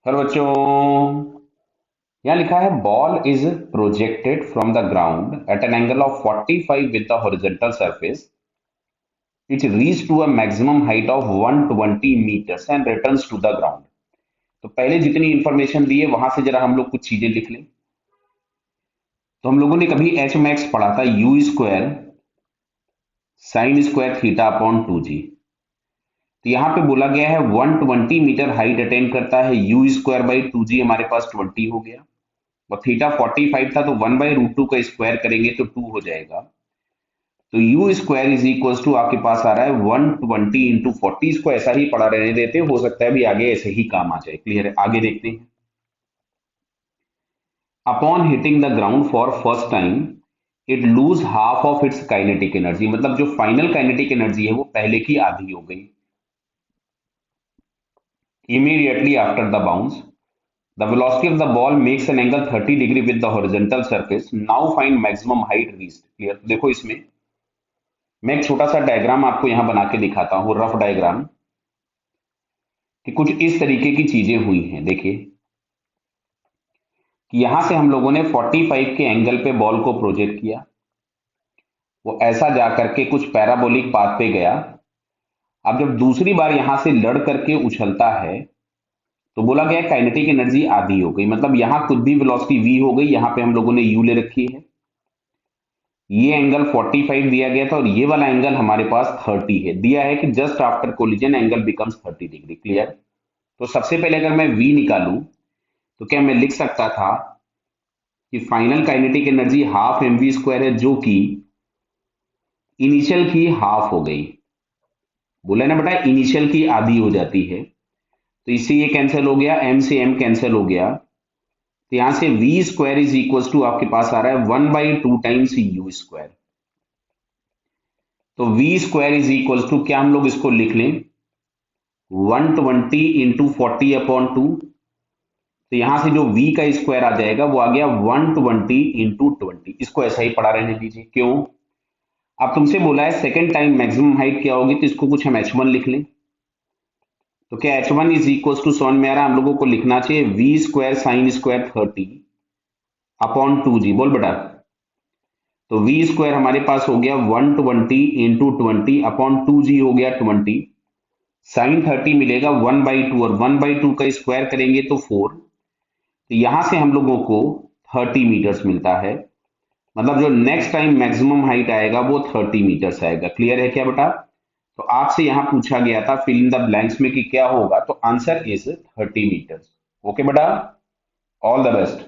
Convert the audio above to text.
Hello बच्चों। यहाँ लिखा है ball is projected from the ground at an angle of 45 with the horizontal surface. It reach to a maximum height of 120 metres and returns to the ground. तो पहले जितनी information दी है वहां से जरा हम लोग कुछ चीजें लिख लें। तो हम लोगों ने कभी एच मैक्स पढ़ा था you square sine square theta upon 2g। तो यहाँ पे बोला गया है 120 मीटर हाइट अटेन करता है यू स्क्वायर बाई 2g, हमारे पास 20 हो गया। और थीटा 45 था तो 1/√2 का स्क्वायर करेंगे तो 2 हो जाएगा। तो u square is equal to आपके पास आ रहा है 120 इंटू 40। इसको ऐसा ही पढ़ा रहने देते, हो सकता है भी आगे ऐसे ही काम आ जाए। क्लियर है? आगे देखते हैं। Upon hitting the ground for first time it lose half of its kinetic energy. मतलब जो फाइनल काइनेटिक एनर्जी है वो पहले की आधी हो गई। Immediately after the bounce the velocity of the ball makes an angle 30 degree with the horizontal surface. Now find maximum height reached. Clear? देखो इसमें मैं एक छोटा सा डायग्राम आपको यहां बना के दिखाता हूं, रफ डायग्राम, कि कुछ इस तरीके की चीजें हुई हैं। देखिए कि यहां से हम लोगों ने 45 के एंगल पे बॉल को प्रोजेक्ट किया, वो ऐसा जा करके कुछ पैराबोलिक पाथ पे गया। अब जब दूसरी बार यहां से लड़ करके उछलता है तो बोला गया काइनेटिक एनर्जी आधी हो गई। मतलब यहां कुछ भी वेलोसिटी v हो गई, यहां पे हम लोगों ने u ले रखी है। ये एंगल 45 दिया गया था और ये वाला एंगल हमारे पास 30 है। दिया है कि just after collision angle becomes 30 degree. Clear? तो सबसे पहले अगर मैं v निकालूं तो क्या मैं लिख सकता था कि final kinetic energy half m v square है, जो कि इनिशियल की हाफ हो गई। बोला ना बेटा, इनिशियल की आधी हो जाती है। तो इससे ये कैंसिल हो गया, m से m कैंसिल हो गया। तो यहां से v square is equal to आपके पास आ रहा है 1/2 टाइम्स यू स्क्वायर। तो v square is equal to क्या हम लोग इसको लिख लें 120 इंटू 40/2। तो यहां से जो v का स्क्वायर आ जाएगा वो आ गया 120 इंटू 20। इसको ऐसा ही पढ़ा रहने दीजिए। क्यों? अब तुमसे बोला है सेकेंड टाइम मैक्सिमम हाइट क्या होगी, तो इसको कुछ हम h1 लिख लें। तो क्या h1 इज इक्वल टू समझ में आ रहा है? हम लोगों को लिखना चाहिए v square sine square 30 upon 2g। बोल बेटा। तो वी स्क्वायर हमारे पास हो गया 120 इंटू 20 अपॉन 2g हो गया 20। साइन 30 मिलेगा 1/2 और 1/2 का स्क्वायर करेंगे तो 4। तो यहां से हम लोगों को 30 मीटर्स मिलता है। मतलब जो नेक्स्ट टाइम मैक्सिमम हाइट आएगा वो 30 मीटर्स आएगा। क्लियर है क्या बेटा? तो आपसे यहां पूछा गया था फिल इन द ब्लैंक्स में कि क्या होगा, तो आंसर इज 30 मीटर्स। ओके बेटा, ऑल द बेस्ट।